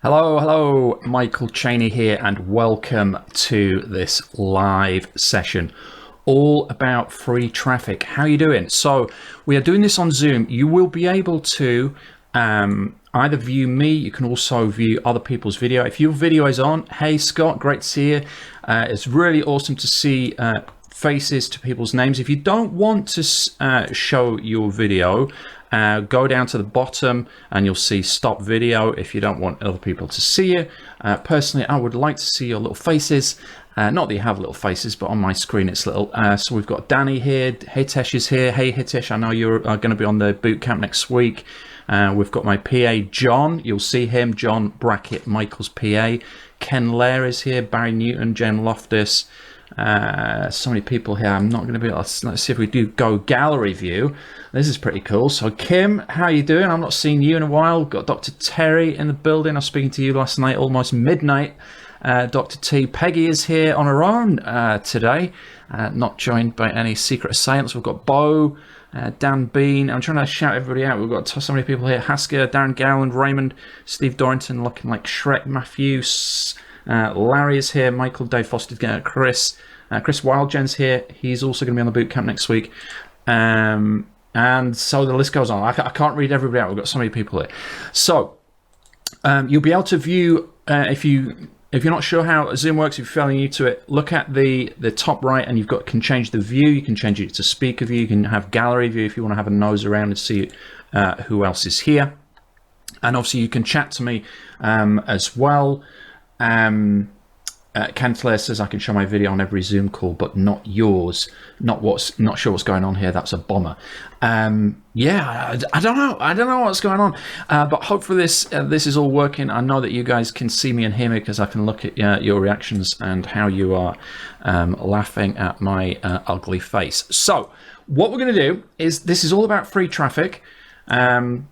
Hello, Michael Cheney here, and welcome to this live session all about free traffic. How are you doing? So we are doing this on Zoom. You will be able to either view me, you can also view other people's video. If your video is on, hey Scott, great to see you. It's really awesome to see faces to people's names. If you don't want to show your video, go down to the bottom and you'll see stop video if you don't want other people to see you. Personally, I would like to see your little faces. Not that you have little faces, but on my screen it's little. So we've got Danny here, Hitesh is here. Hey Hitesh, I know you're going to be on the boot camp next week. We've got my PA John, you'll see him, John Brackett, Michael's PA. Ken Lair is here, Barry Newton, Jen Loftus. So many people here. I'm not going to be. Let's see if we do go gallery view. This is pretty cool. So Kim, how are you doing? I'm not seeing you in a while. Got Dr. Terry in the building. I was speaking to you last night, almost midnight. Dr. T. Peggy is here on her own today, not joined by any secret assailants. We've got Bo, Dan Bean. I'm trying to shout everybody out. We've got so many people here. Hasker, Darren Gowland, Raymond, Steve Dorrington, looking like Shrek, Matthew. Larry is here, Michael, Dave Foster, Chris Wildgen's here. He's also going to be on the boot camp next week. And so the list goes on. I can't read everybody out. We've got so many people here. So you'll be able to view, if you're not sure how Zoom works, if you're fairly new to it, look at the top right and can change the view. You can change it to speaker view. You can have gallery view if you want to have a nose around and see who else is here. And obviously you can chat to me as well. Ken Flair says I can show my video on every Zoom call, but not yours. Not sure what's going on here. That's a bummer. Yeah, I don't know what's going on. But hopefully this is all working. I know that you guys can see me and hear me because I can look at your reactions and how you are laughing at my ugly face. So what we're going to do is, this is all about free traffic. I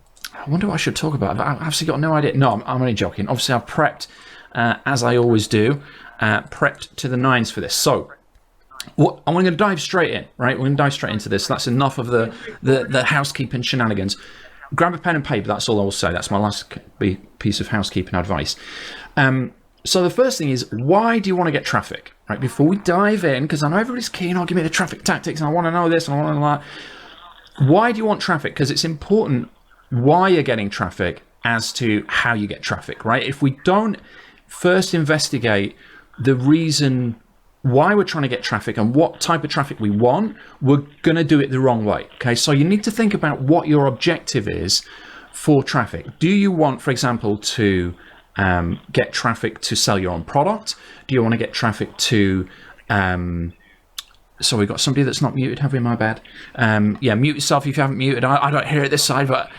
wonder what I should talk about. I've actually got no idea. No, I'm only joking. Obviously, I've prepped, as I always do, prepped to the nines for this. So I'm going to dive straight in, right? We're going to dive straight into this. That's enough of the housekeeping shenanigans. Grab a pen and paper. That's all I will say. That's my last piece of housekeeping advice. So the first thing is, why do you want to get traffic? Right, before we dive in, because I know everybody's keen, give me the traffic tactics, and I want to know this, and I want to know that. Why do you want traffic? Because it's important why you're getting traffic as to how you get traffic, right? If we don't first investigate the reason why we're trying to get traffic and what type of traffic we want, we're going to do it the wrong way. Okay, so you need to think about what your objective is for traffic. Do you want, for example, to get traffic to sell your own product? Do you want to get traffic to so we've got somebody that's not muted, have we? My bad. Yeah, mute yourself if you haven't muted. I don't hear it this side, but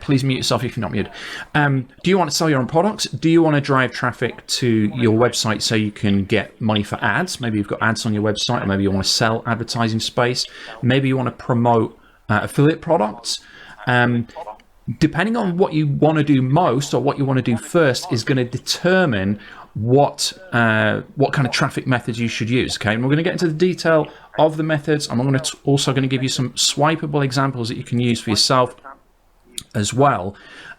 please mute yourself if you're not muted. Do you want to sell your own products? Do you want to drive traffic to your website so you can get money for ads? Maybe you've got ads on your website, or maybe you want to sell advertising space. Maybe you want to promote affiliate products. Depending on what you want to do most or what you want to do first is going to determine what kind of traffic methods you should use. Okay, and we're going to get into the detail of the methods. I'm also going to give you some swipeable examples that you can use for yourself as well.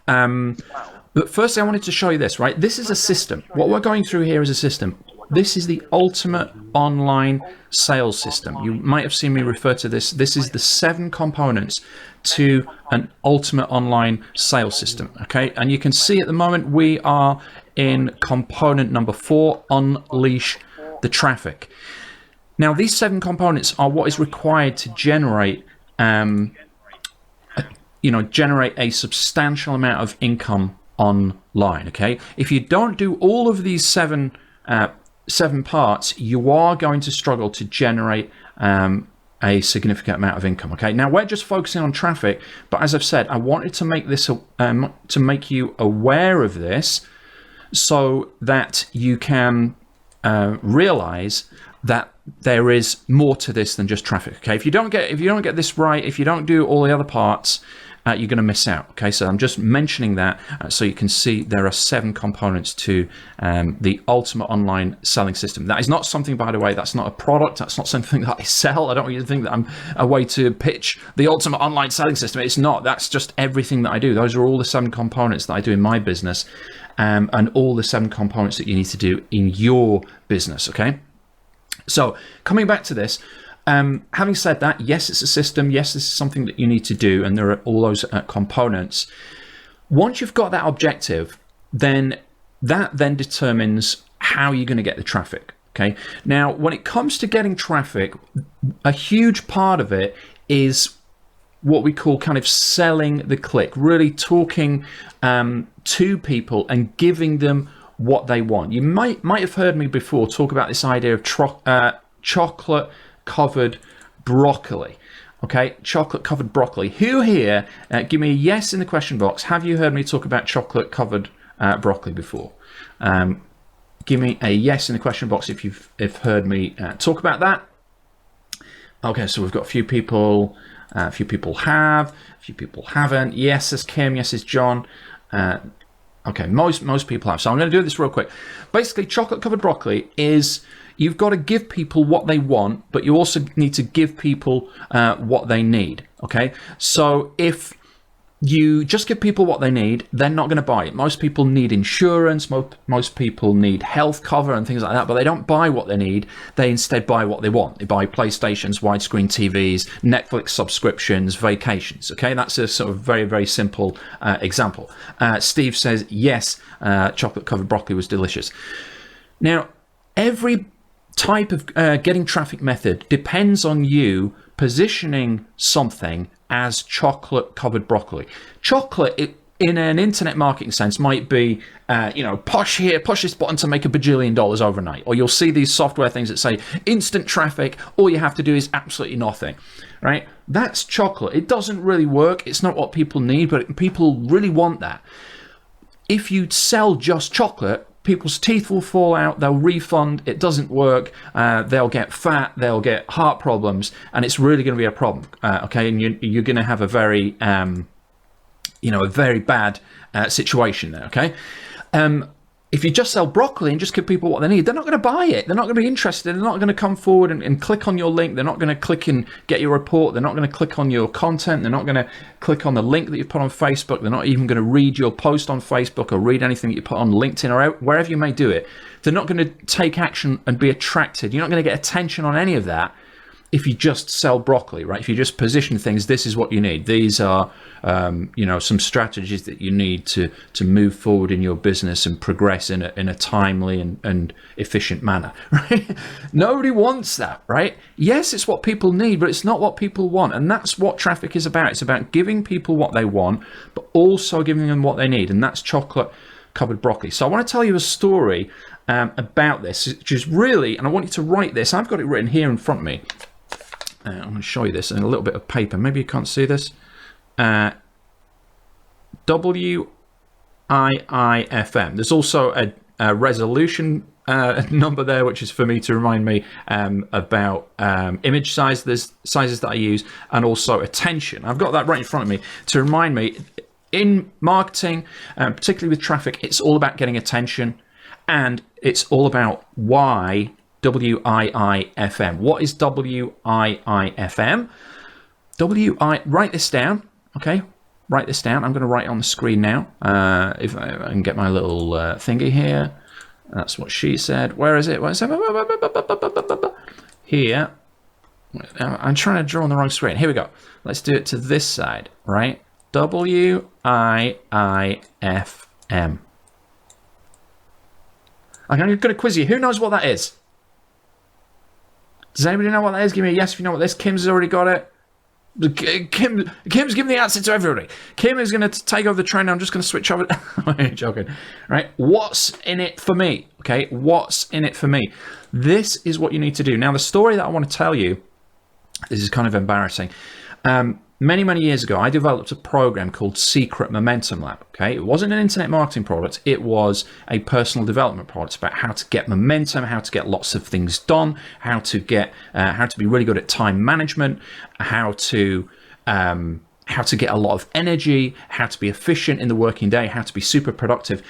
But firstly, I wanted to show you this, right? This is a system. What we're going through here is a system. This is the ultimate online sales system. You might have seen me refer to this. This is the 7 components to an ultimate online sales system. Okay, and you can see at the moment we are in component number 4, unleash the traffic. Now, these 7 components are what is required to generate, generate a substantial amount of income online. Okay, if you don't do all of these 7 parts, you are going to struggle to generate a significant amount of income. Okay, now we're just focusing on traffic, but as I've said, I wanted to make this to make you aware of this, so that you can realize that there is more to this than just traffic. Okay, if you don't get this right, if you don't do all the other parts, you're going to miss out. Okay, so I'm just mentioning that so you can see there are 7 components to the ultimate online selling system. That is not something, by the way, that's not a product. That's not something that I sell. I don't want you to think that I'm a way to pitch the ultimate online selling system. It's not. That's just everything that I do. Those are all the 7 components that I do in my business, and all the 7 components that you need to do in your business. Okay, so coming back to this. Having said that, yes, it's a system. Yes, this is something that you need to do, and there are all those components. Once you've got that objective, then that determines how you're going to get the traffic. Okay. Now, when it comes to getting traffic, a huge part of it is what we call kind of selling the click, really talking to people and giving them what they want. You might have heard me before talk about this idea of chocolate covered broccoli. Okay, chocolate covered broccoli. Who here, give me a yes in the question box. Have you heard me talk about chocolate covered broccoli before? Give me a yes in the question box if you've heard me talk about that. Okay, so we've got a few people. A few people have, a few people haven't. Yes is Kim, yes is John. Okay, most people have. So I'm going to do this real quick. Basically, chocolate covered broccoli is, you've got to give people what they want, but you also need to give people what they need. Okay, so if you just give people what they need, they're not going to buy it. Most people need insurance, most people need health cover and things like that, but they don't buy what they need. They instead buy what they want. They buy PlayStations, widescreen TVs, Netflix subscriptions, vacations. Okay, that's a sort of very, very simple example. Steve says, yes, chocolate covered broccoli was delicious. Now, every type of getting traffic method depends on you positioning something as chocolate covered broccoli. Chocolate, in an internet marketing sense, might be, push this button to make $1 bajillion overnight. Or you'll see these software things that say instant traffic, all you have to do is absolutely nothing, right? That's chocolate. It doesn't really work. It's not what people need, but people really want that. If you sell just chocolate, people's teeth will fall out, they'll refund, it doesn't work, they'll get fat, they'll get heart problems, and it's really going to be a problem, okay? And you're going to have a very, a very bad situation there, okay? If you just sell broccoli and just give people what they need, they're not going to buy it. They're not going to be interested. They're not going to come forward and click on your link. They're not going to click and get your report. They're not going to click on your content. They're not going to click on the link that you put on Facebook. They're not even going to read your post on Facebook or read anything that you put on LinkedIn or wherever you may do it. They're not going to take action and be attracted. You're not going to get attention on any of that if you just sell broccoli, right? If you just position things, this is what you need. These are, some strategies that you need to move forward in your business and progress in a timely and efficient manner, right? Nobody wants that, right? Yes, it's what people need, but it's not what people want. And that's what traffic is about. It's about giving people what they want, but also giving them what they need. And that's chocolate covered broccoli. So I want to tell you a story about this, which is really, and I want you to write this. I've got it written here in front of me. I'm going to show you this in a little bit of paper. Maybe you can't see this. WIIFM. There's also a resolution number there, which is for me to remind me about image size. There's sizes that I use, and also attention. I've got that right in front of me to remind me. In marketing, particularly with traffic, it's all about getting attention, and it's all about why. WIIFM. What is WIIFM? Write this down, okay? Write this down. I'm going to write it on the screen now. If I can get my little thingy here. That's what she said. Where is it? Here. I'm trying to draw on the wrong screen. Here we go. Let's do it to this side, right? WIIFM. I'm going to quiz you. Who knows what that is? Does anybody know what that is? Give me a yes if you know what this. Kim's already got it. Kim's giving the answer to everybody. Kim is going to take over the train. I'm just going to switch over. I'm joking. Right? What's in it for me? Okay. What's in it for me? This is what you need to do. Now, the story that I want to tell you, this is kind of embarrassing. Many years ago, I developed a program called Secret Momentum Lab. Okay, it wasn't an internet marketing product. It was a personal development product about how to get momentum, how to get lots of things done, how to be really good at time management, how to how to get a lot of energy, how to be efficient in the working day, how to be super productive.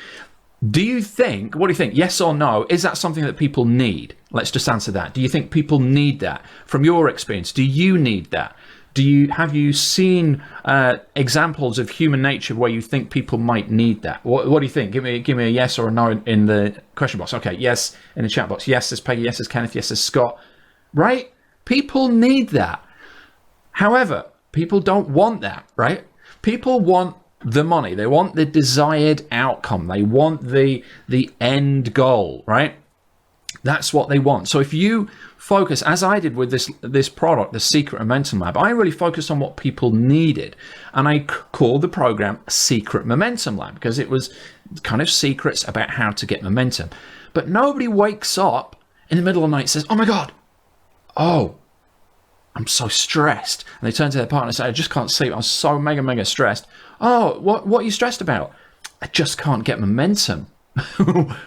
What do you think? Yes or no? Is that something that people need? Let's just answer that. Do you think people need that? From your experience, do you need that? Have you seen examples of human nature where you think people might need that? What do you think? Give me a yes or a no in the question box. Okay, yes in the chat box. Yes says Peggy, yes says Kenneth, yes says Scott. Right? People need that. However, people don't want that, right? People want the money. They want the desired outcome. They want the end goal, right? That's what they want. So if you focus, as I did with this product, the Secret Momentum Lab, I really focused on what people needed. And I called the program Secret Momentum Lab because it was kind of secrets about how to get momentum. But nobody wakes up in the middle of the night and says, oh my God, I'm so stressed. And they turn to their partner and say, I just can't sleep. I'm so mega stressed. Oh, what are you stressed about? I just can't get momentum.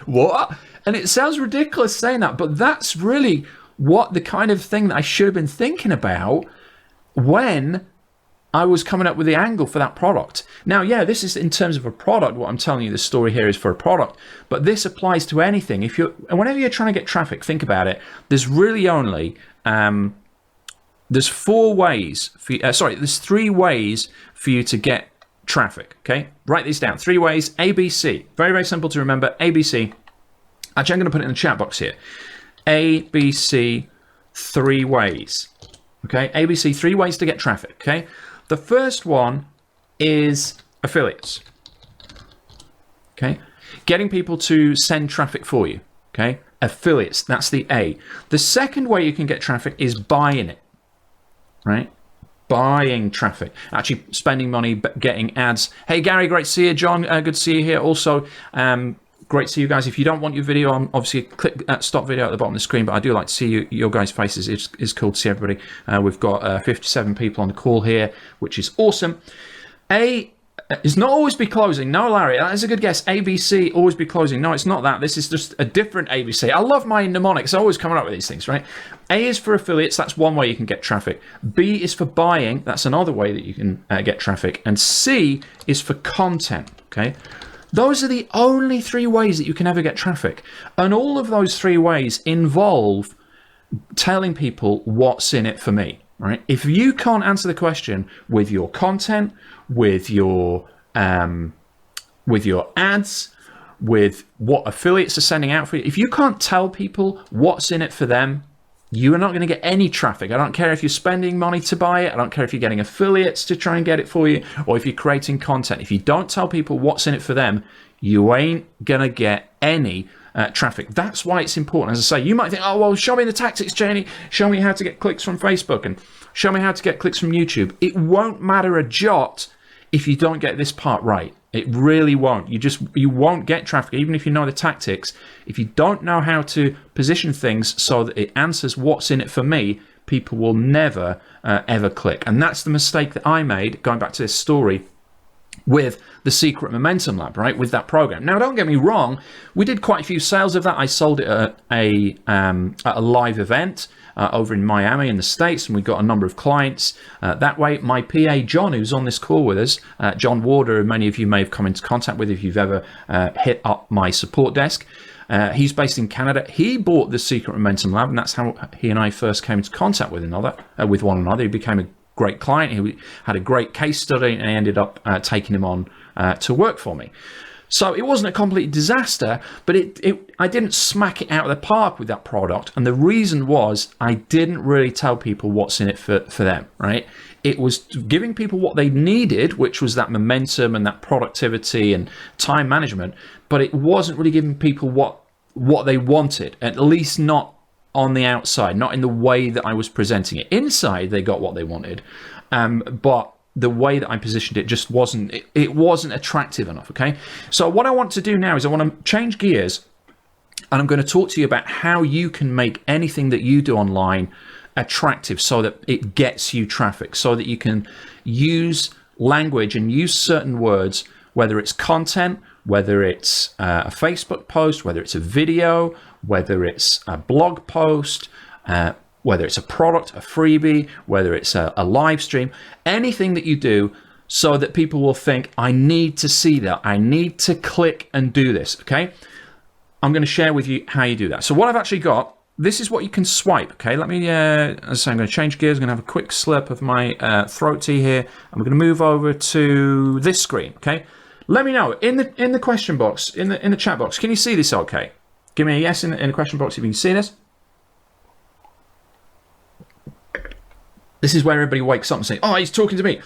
What? And it sounds ridiculous saying that, but that's really what the kind of thing that I should have been thinking about when I was coming up with the angle for that product. Now, yeah, this is in terms of a product. What I'm telling you, the story here is for a product, but this applies to anything. Whenever you're trying to get traffic, think about it. There's really only there's there's 3 ways for you to get traffic. Okay, write these down. 3 ways. ABC. Very simple to remember. ABC. Actually, I'm going to put it in the chat box here. ABC 3 ways. Okay, ABC 3 ways to get traffic. Okay, the first one is affiliates. Okay, getting people to send traffic for you. Okay, affiliates. That's the A. The second way you can get traffic is buying it. Right? Buying traffic, actually spending money, getting ads. Hey Gary, great to see you. John, good to see you here. Also, great to see you guys. If you don't want your video on, obviously click stop video at the bottom of the screen, but I do like to see your guys' faces. It's cool to see everybody. We've got 57 people on the call here, which is awesome. A is not always be closing. No, Larry, that is a good guess. ABC, always be closing. No, it's not that. This is just a different ABC. I love my mnemonics. I'm always coming up with these things, right? A is for affiliates. That's one way you can get traffic. B is for buying. That's another way that you can get traffic. And C is for content, okay? Those are the only 3 ways that you can ever get traffic. And all of those 3 ways involve telling people what's in it for me, right? If you can't answer the question with your content, with your ads, with what affiliates are sending out for you, if you can't tell people what's in it for them, you are not going to get any traffic. I don't care if you're spending money to buy it. I don't care if you're getting affiliates to try and get it for you, or if you're creating content. If you don't tell people what's in it for them, you ain't going to get any traffic. That's why it's important. As I say, you might think, oh, well, show me the tactics, Janie. Show me how to get clicks from Facebook and show me how to get clicks from YouTube. It won't matter a jot if you don't get this part right. It really won't. You won't get traffic, even if you know the tactics. If you don't know how to position things so that it answers what's in it for me, people will never, ever click. And that's the mistake that I made, going back to this story, with the Secret Momentum Lab, right? With that program. Now, don't get me wrong. We did quite a few sales of that. I sold it at a live event over in Miami in the States, and we got a number of clients that way. My PA, John, who's on this call with us, John Warder, who many of you may have come into contact with if you've ever hit up my support desk. He's based in Canada. He bought the Secret Momentum Lab, and that's how he and I first came into contact with one another. He became a great client. He had a great case study, and I ended up taking him on to work for me. So it wasn't a complete disaster, but I didn't smack it out of the park with that product. And the reason was I didn't really tell people what's in it for them, right? It was giving people what they needed, which was that momentum and that productivity and time management, but it wasn't really giving people what they wanted, at least not on the outside, not in the way that I was presenting it. Inside, they got what they wanted, but the way that I positioned it just wasn't attractive enough, okay? So what I want to do now is I want to change gears, and I'm going to talk to you about how you can make anything that you do online attractive so that it gets you traffic, so that you can use language and use certain words, whether it's content, whether it's a Facebook post, whether it's a video, whether it's a blog post, whether it's a product, a freebie, whether it's a live stream, anything that you do, so that people will think, I need to see that. I need to click and do this, okay? I'm going to share with you how you do that. So what I've actually got, this is what you can swipe, okay? Let me, as I say, I'm going to change gears. I'm going to have a quick slurp of my throat tea here. And we're going to move over to this screen, okay? Let me know, in the question box, in the chat box, can you see this okay? Give me a yes in the question box if you can see this. This is where everybody wakes up and says, oh, he's talking to me.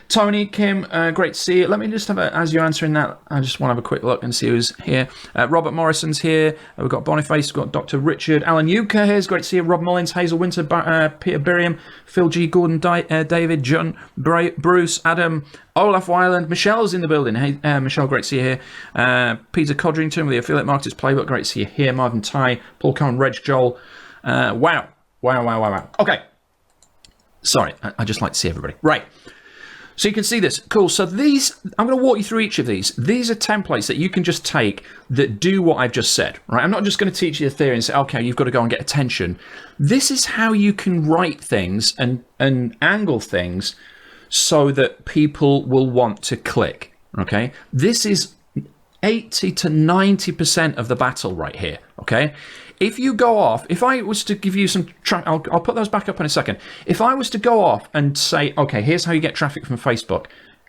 Tony, Kim, great to see you. Let me just have as you're answering that, I just want to have a quick look and see who's here. Robert Morrison's here. We've got Boniface, we've got Dr. Richard. Alan Euchre here. It's great to see you. Rob Mullins, Hazel Winter, Peter Birriam, Phil G. Gordon, David, John, Bruce, Adam, Olaf Weiland. Michelle's in the building. Hey, Michelle, great to see you here. Peter Codrington with the Affiliate Marketers Playbook. Great to see you here. Marvin Ty, Paul Cohen, Reg Joel. Wow. Okay. Sorry, I just like to see everybody. Right. So you can see this. Cool. So these, I'm going to walk you through each of these. These are templates that you can just take that do what I've just said, right? I'm not just going to teach you the theory and say, okay, you've got to go and get attention. This is how you can write things and angle things so that people will want to click, okay? This is 80 to 90% of the battle right here, okay? If you go off, if I was to give you some, I'll put those back up in a second. If I was to go off and say, okay, here's how you get traffic from Facebook,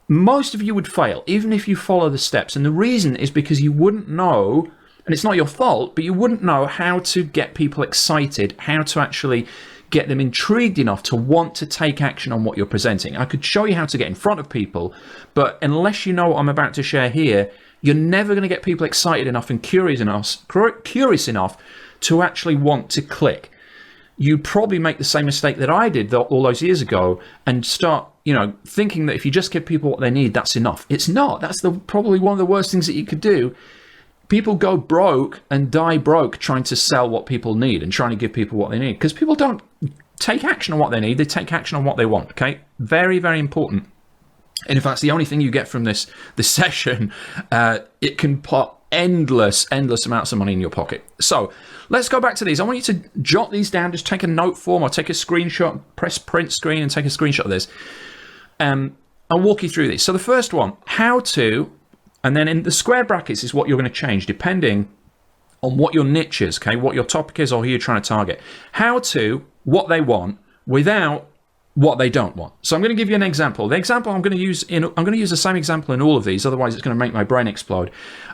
most of you would fail, even if you follow the steps. And the reason is because you wouldn't know, and it's not your fault, but you wouldn't know how to get people excited, how to actually get them intrigued enough to want to take action on what you're presenting. I could show you how to get in front of people, but unless you know what I'm about to share here, you're never going to get people excited enough and curious enough to actually want to click. You probably make the same mistake that I did all those years ago and start, thinking that if you just give people what they need, that's enough. It's not. That's probably one of the worst things that you could do. People go broke and die broke trying to sell what people need and trying to give people what they need, because people don't take action on what they need. They take action on what they want. Okay. Very, very important. And if that's the only thing you get from this session, it can put endless amounts of money in your pocket. So let's go back to these. I want you to jot these down. Just take a note form or take a screenshot, press print screen and take a screenshot of this. I'll walk you through these. So the first one, how to, and then in the square brackets is what you're going to change depending on what your niche is, okay, what your topic is or who you're trying to target. How to, what they want without what they don't want. So I'm going to give you an example. The example I'm going to use the same example in all of these, otherwise it's going to make my brain explode.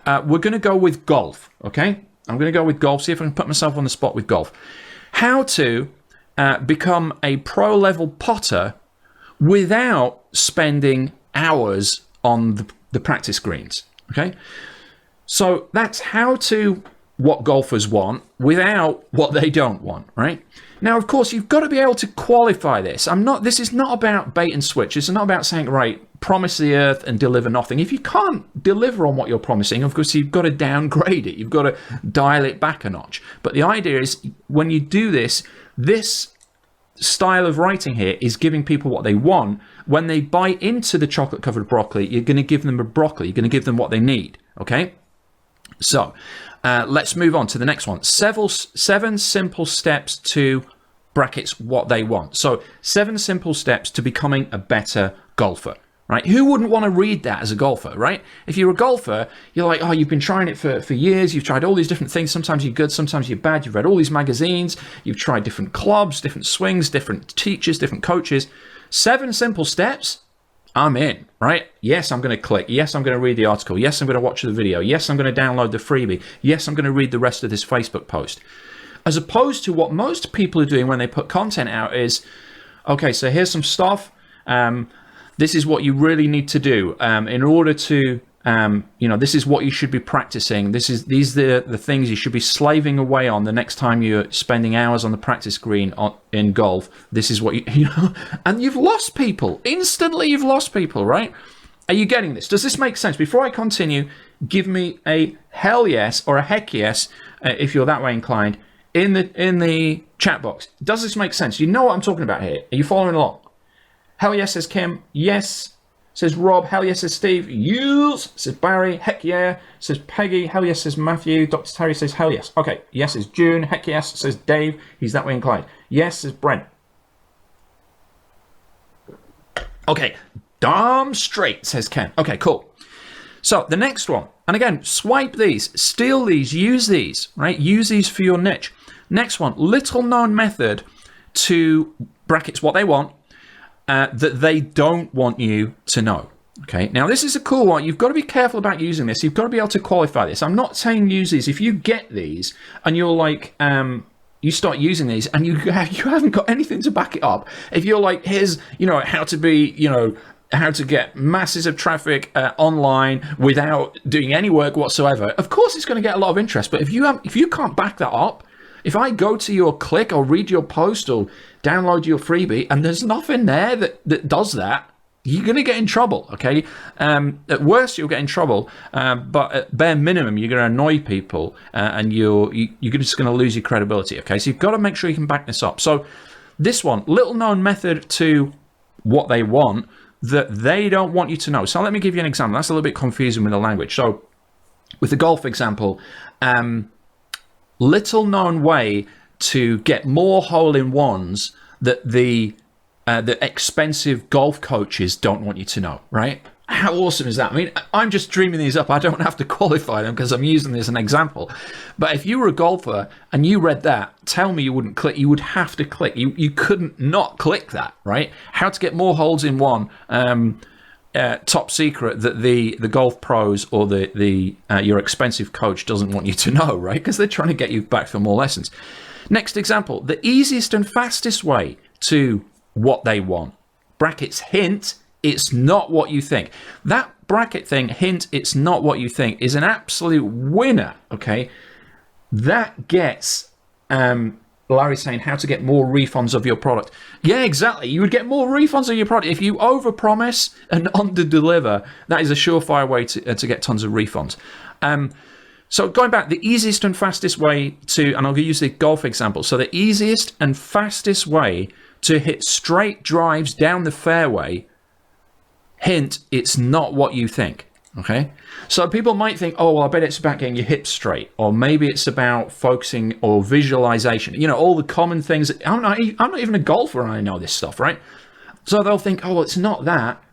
We're going to go with golf, okay? I'm going to go with golf, see if I can put myself on the spot with golf. How to become a pro level putter without spending hours on the practice greens, okay? So that's how to what golfers want without what they don't want, right? Now, of course, you've got to be able to qualify this. This is not about bait and switch. It's not about saying, right, promise the earth and deliver nothing. If you can't deliver on what you're promising, of course, you've got to downgrade it. You've got to dial it back a notch. But the idea is when you do this style of writing here is giving people what they want. When they bite into the chocolate covered broccoli, you're going to give them a broccoli. You're going to give them what they need. Okay. So let's move on to the next one. 7 simple steps to brackets what they want. So 7 simple steps to becoming a better golfer. Right? Who wouldn't want to read that as a golfer, right? If you're a golfer, you're like, oh, you've been trying it for years. You've tried all these different things. Sometimes you're good, sometimes you're bad. You've read all these magazines. You've tried different clubs, different swings, different teachers, different coaches. 7 simple steps, I'm in, right? Yes, I'm going to click. Yes, I'm going to read the article. Yes, I'm going to watch the video. Yes, I'm going to download the freebie. Yes, I'm going to read the rest of this Facebook post. As opposed to what most people are doing when they put content out is, okay, so here's some stuff. This is what you really need to do in order to, this is what you should be practicing. These are the things you should be slaving away on the next time you're spending hours on the practice green in golf. This is what and you've lost people. Instantly, you've lost people, right? Are you getting this? Does this make sense? Before I continue, give me a hell yes or a heck yes if you're that way inclined in the chat box. Does this make sense? You know what I'm talking about here. Are you following along? Hell yes, says Kim. Yes, says Rob. Hell yes, says Steve. Yes, says Barry. Heck yeah, says Peggy. Hell yes, says Matthew. Dr. Terry says hell yes. Okay, yes is June. Heck yes, says Dave. He's that way inclined. Yes, says Brent. Okay, Damn straight, says Ken. Okay, cool. So the next one, and again, swipe these, steal these, use these, right? Use these for your niche. Next one, little known method to brackets what they want that they don't want you to know. Okay, now this is a cool one. You've got to be careful about using this. You've got to be able to qualify this. I'm not saying use these. If you get these and you're like, you start using these and you haven't got anything to back it up. If you're like, here's, how to be, how to get masses of traffic online without doing any work whatsoever, of course it's going to get a lot of interest. But if you can't back that up, if I go to your click or read your post or download your freebie and there's nothing there that does that, you're going to get in trouble, okay? At worst, you'll get in trouble, but at bare minimum, you're going to annoy people and you're just going to lose your credibility, okay? So you've got to make sure you can back this up. So this one, little known method to what they want that they don't want you to know. So let me give you an example. That's a little bit confusing with the language. So with the golf example, little known way to get more hole-in-ones that the expensive golf coaches don't want you to know, right? How awesome is that? I mean, I'm just dreaming these up. I don't have to qualify them because I'm using this as an example. But if you were a golfer and you read that, tell me you wouldn't click. You would have to click. You couldn't not click that, right? How to get more holes in one, top secret that the golf pros or your expensive coach doesn't want you to know, right? Because they're trying to get you back for more lessons. Next example, the easiest and fastest way to what they want. Brackets, hint, it's not what you think. That bracket thing, hint, it's not what you think, is an absolute winner, okay? That gets Larry saying how to get more refunds of your product. Yeah, exactly. You would get more refunds of your product. If you overpromise and underdeliver, that is a surefire way to get tons of refunds. So going back, the easiest and fastest way to, and I'll use the golf example. So the easiest and fastest way to hit straight drives down the fairway, hint, it's not what you think, okay? So people might think, oh, well, I bet it's about getting your hips straight, or maybe it's about focusing or visualization, all the common things. I'm not even a golfer and I know this stuff, right? So they'll think, oh, well, it's not that.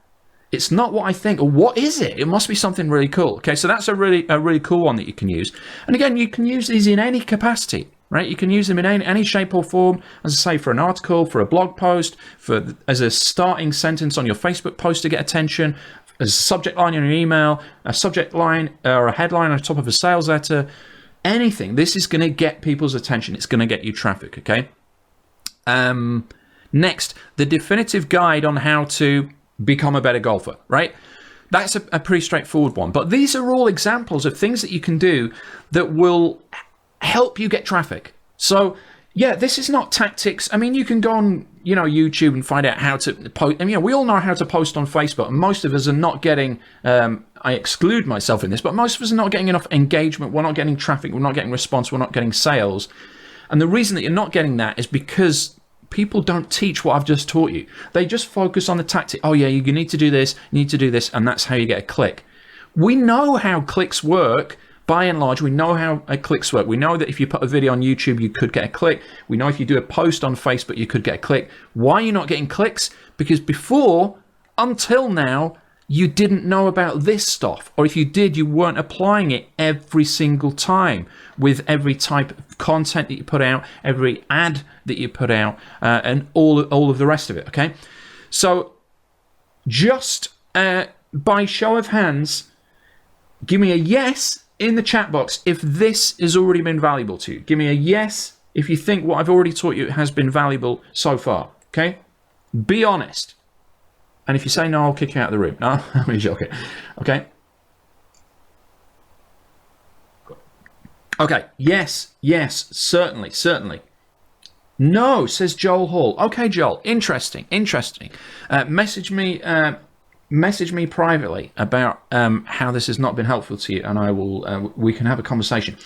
It's not what I think. Or what is it? It must be something really cool. Okay, so that's a really cool one that you can use. And again, you can use these in any capacity, right? You can use them in any shape or form, as I say, for an article, for a blog post, as a starting sentence on your Facebook post to get attention, as a subject line in your email, a subject line or a headline on top of a sales letter, anything. This is going to get people's attention. It's going to get you traffic, okay? Next, the definitive guide on how to become a better golfer, right? That's a pretty straightforward one. But these are all examples of things that you can do that will help you get traffic. So yeah, this is not tactics. I mean, you can go on, YouTube and find out how to post. And we all know how to post on Facebook. And most of us are not getting, I exclude myself in this, but most of us are not getting enough engagement. We're not getting traffic. We're not getting response. We're not getting sales. And the reason that you're not getting that is because people don't teach what I've just taught you. They just focus on the tactic. Oh yeah, you need to do this, you need to do this, and that's how you get a click. We know how clicks work. By and large, we know how clicks work. We know that if you put a video on YouTube, you could get a click. We know if you do a post on Facebook, you could get a click. Why are you not getting clicks? Because before, until now, you didn't know about this stuff. Or if you did, you weren't applying it every single time with every type of content that you put out, every ad that you put out, and all of the rest of it, okay? So just by show of hands, give me a yes in the chat box if this has already been valuable to you. Give me a yes if you think what I've already taught you has been valuable so far, okay? Be honest. And if you say no, I'll kick you out of the room. No, I'm joking. Okay. Okay. Yes. Certainly. No, says Joel Hall. Okay, Joel. Interesting. Message me privately about how this has not been helpful to you, and I will. We can have a conversation.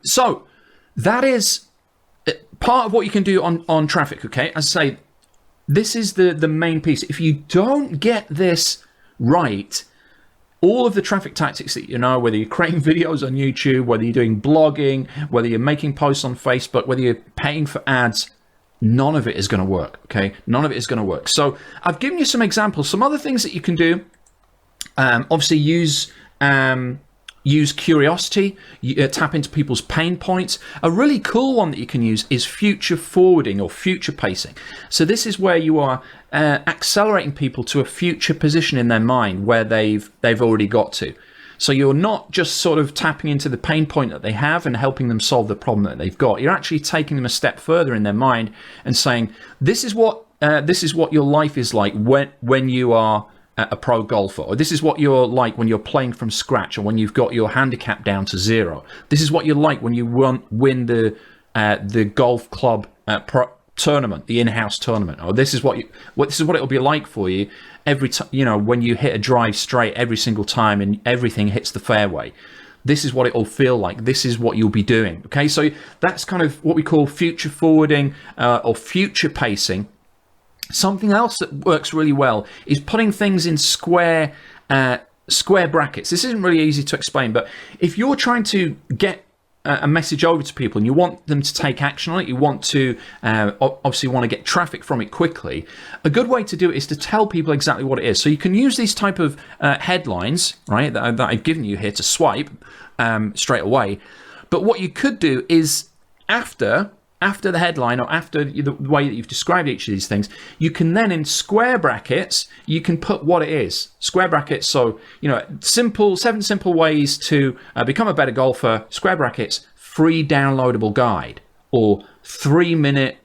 So that is part of what you can do on traffic. Okay, as I say. This is the main piece. If you don't get this right, all of the traffic tactics that whether you're creating videos on YouTube, whether you're doing blogging, whether you're making posts on Facebook, whether you're paying for ads, none of it is going to work. Okay, none of it is going to work. So I've given you some examples, some other things that you can do. Obviously, use curiosity, tap into people's pain points. A really cool one that you can use is future forwarding or future pacing. So this is where you are accelerating people to a future position in their mind where they've already got to. So you're not just sort of tapping into the pain point that they have and helping them solve the problem that they've got. You're actually taking them a step further in their mind and saying, this is what your life is like when you are a pro golfer, or this is what you're like when you're playing from scratch, or when you've got your handicap down to 0. This is what you're like when you win the golf club tournament, the in-house tournament, or this is what it'll be like for you every time, when you hit a drive straight every single time and everything hits the fairway. This is what it'll feel like. This is what you'll be doing. Okay, so that's kind of what we call future forwarding or future pacing. Something else that works really well is putting things in square brackets. This isn't really easy to explain, but if you're trying to get a message over to people and you want them to take action on it, you want to obviously want to get traffic from it quickly, a good way to do it is to tell people exactly what it is. So you can use these type of headlines, right, that I've given you here to swipe straight away. But what you could do is after the headline, or after the way that you've described each of these things, you can then, in square brackets, you can put what it is. Square brackets, so, 7 simple ways to become a better golfer, square brackets, free downloadable guide, or 3-minute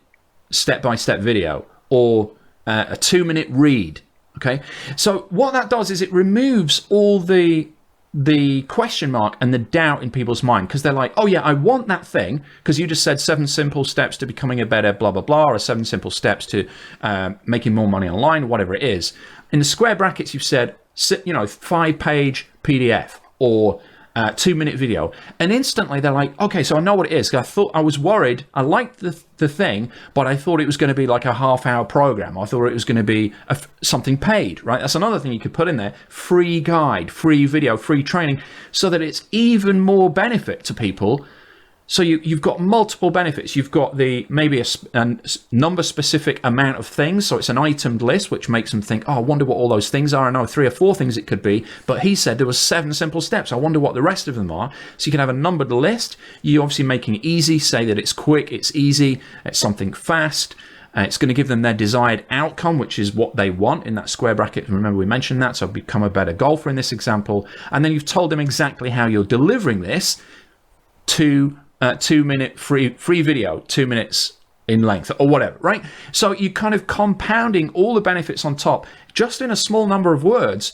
step-by-step video, or a 2-minute read, okay? So what that does is it removes all the question mark and the doubt in people's mind, because they're like, oh yeah, I want that thing, because you just said 7 simple steps to becoming a better blah blah blah, or 7 simple steps to making more money online, whatever it is. In the square brackets you've said 5-page PDF or 2-minute video, and instantly they're like, okay, so I know what it is. I was worried, I liked the thing, but I thought it was going to be like a half-hour program. I thought it was going to be something paid, right? That's another thing you could put in there: free guide, free video, free training, so that it's even more benefit to people. So you've got multiple benefits. You've got maybe a number specific amount of things. So it's an itemed list, which makes them think, oh, I wonder what all those things are. I know 3 or 4 things it could be, but he said there was 7 simple steps. I wonder what the rest of them are. So you can have a numbered list. You're obviously making it easy. Say that it's quick, it's easy, it's something fast. It's going to give them their desired outcome, which is what they want in that square bracket. Remember, we mentioned that. So become a better golfer in this example. And then you've told them exactly how you're delivering this to 2-minute free video, 2 minutes in length or whatever, right? So you're kind of compounding all the benefits on top just in a small number of words,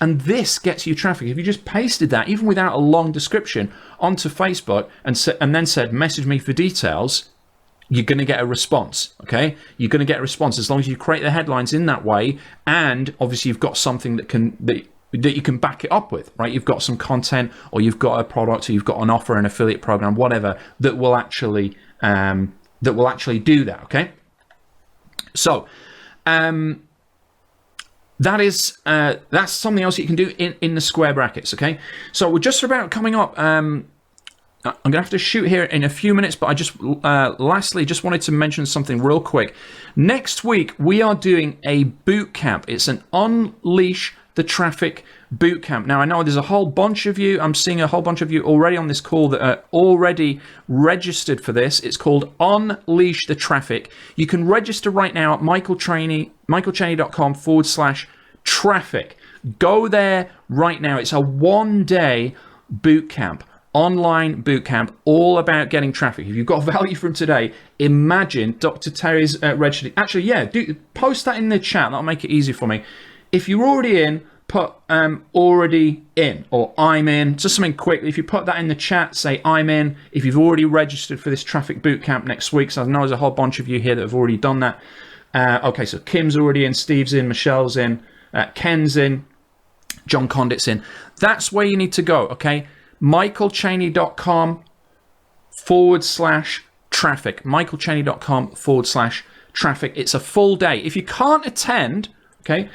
and this gets you traffic. If you just pasted that, even without a long description, onto Facebook and then said, message me for details, you're going to get a response, okay? You're going to get a response as long as you create the headlines in that way, and obviously you've got something that you can back it up with, right? You've got some content, or you've got a product, or you've got an offer, an affiliate program, whatever, that will actually do that, okay? So that's something else you can do in the square brackets, okay? So we're just about coming up. I'm going to have to shoot here in a few minutes, but I just lastly just wanted to mention something real quick. Next week, we are doing a boot camp. It's an Unleash the Traffic boot camp. Now, I know there's a whole bunch of you. I'm seeing a whole bunch of you already on this call that are already registered for this. It's called Unleash the Traffic. You can register right now at michaelchaney.com/traffic. Go there right now. It's a 1-day boot camp. Online boot camp, all about getting traffic. If you've got value from today, imagine Dr. Terry's registering. Actually, yeah, post that in the chat. That'll make it easy for me. If you're already in, put already in, or I'm in, just something quick. If you put that in the chat, say I'm in. If you've already registered for this traffic boot camp next week, so I know there's a whole bunch of you here that have already done that. Okay, so Kim's already in, Steve's in, Michelle's in, Ken's in, John Condit's in. That's where you need to go, okay? michaelchaney.com/traffic. michaelchaney.com/traffic. It's a full day. If you can't attend, okay,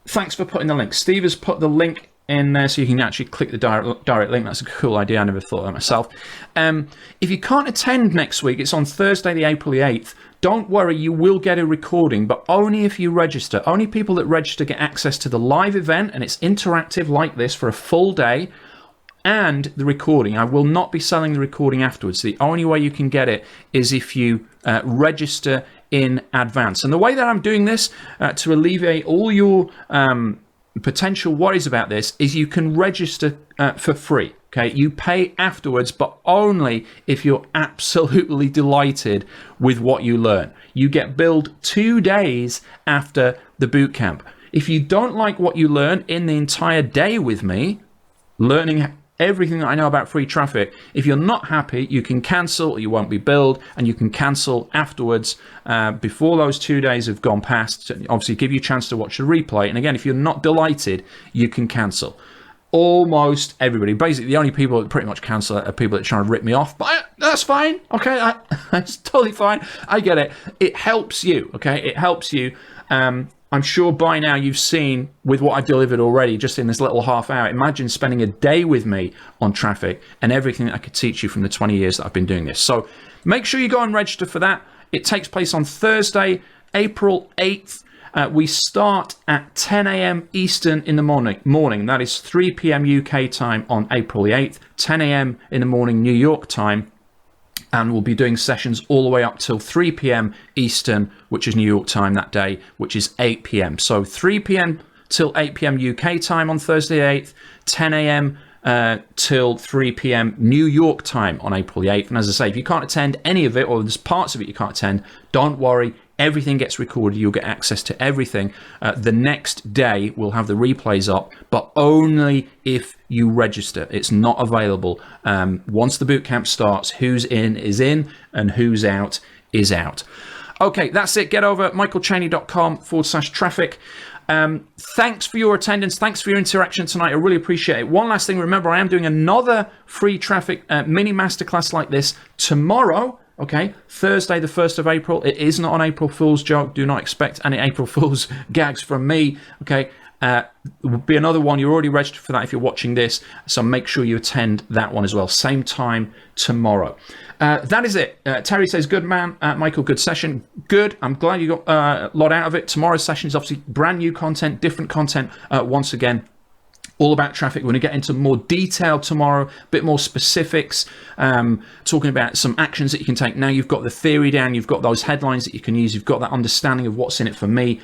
thanks for putting the link. Steve has put the link in there so you can actually click the direct link. That's a cool idea. I never thought of that myself. If you can't attend next week, it's on Thursday, the April the 8th. Don't worry, you will get a recording, but only if you register. Only people that register get access to the live event, and it's interactive like this for a full day, and the recording. I will not be selling the recording afterwards. The only way you can get it is if you register in advance. And the way that I'm doing this to alleviate all your potential worries about this is you can register for free. Okay, you pay afterwards, but only if you're absolutely delighted with what you learn. You get billed 2 days after the boot camp. If you don't like what you learn in the entire day with me, learning everything that I know about free traffic, if you're not happy, you can cancel, you won't be billed, and you can cancel afterwards before those 2 days have gone past. Obviously, give you a chance to watch the replay. And again, if you're not delighted, you can cancel. Almost everybody. Basically, the only people that pretty much cancel are people that are trying to rip me off. But that's fine. Okay, that's totally fine. I get it. It helps you. Okay, it helps you. I'm sure by now you've seen with what I've delivered already, just in this little half hour. Imagine spending a day with me on traffic and everything that I could teach you from the 20 years that I've been doing this. So make sure you go and register for that. It takes place on Thursday, April 8th. We start at 10 a.m. Eastern in the morning. That is 3 p.m. UK time on April the 8th, 10 a.m. in the morning New York time. And we'll be doing sessions all the way up till 3 p.m. Eastern, which is New York time that day, which is 8 p.m. So 3 p.m. till 8 p.m. UK time on Thursday the 8th, 10 a.m. Till 3 p.m. New York time on April the 8th. And as I say, if you can't attend any of it, or there's parts of it you can't attend, don't worry. Everything gets recorded. You'll get access to everything. The next day, we'll have the replays up, but only if you register. It's not available. Once the bootcamp starts, who's in is in, and who's out is out. Okay, that's it. Get over michaelchaney.com/traffic. Thanks for your attendance. Thanks for your interaction tonight. I really appreciate it. One last thing. Remember, I am doing another free traffic mini masterclass like this tomorrow. Okay, Thursday, the 1st of April. It is not an April Fool's joke. Do not expect any April Fool's gags from me. Okay, there will be another one. You're already registered for that if you're watching this. So make sure you attend that one as well. Same time tomorrow. That is it. Terry says, good man. Michael, good session. Good. I'm glad you got a lot out of it. Tomorrow's session is obviously brand new content, different content once again. All about traffic. We're going to get into more detail tomorrow, a bit more specifics, talking about some actions that you can take. Now you've got the theory down, you've got those headlines that you can use, you've got that understanding of what's in it for me.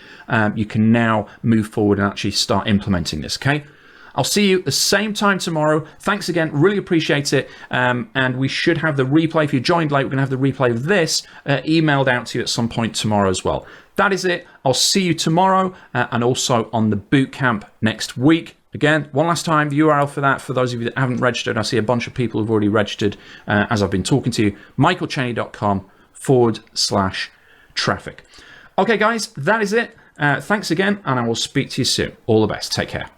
You can now move forward and actually start implementing this, okay? I'll see you at the same time tomorrow. Thanks again, really appreciate it. And we should have the replay. If you joined late, we're going to have the replay of this emailed out to you at some point tomorrow as well. That is it. I'll see you tomorrow and also on the bootcamp next week. Again, one last time, the URL for that, for those of you that haven't registered, I see a bunch of people who've already registered as I've been talking to you, michaelchaney.com/traffic. Okay, guys, that is it. Thanks again, and I will speak to you soon. All the best. Take care.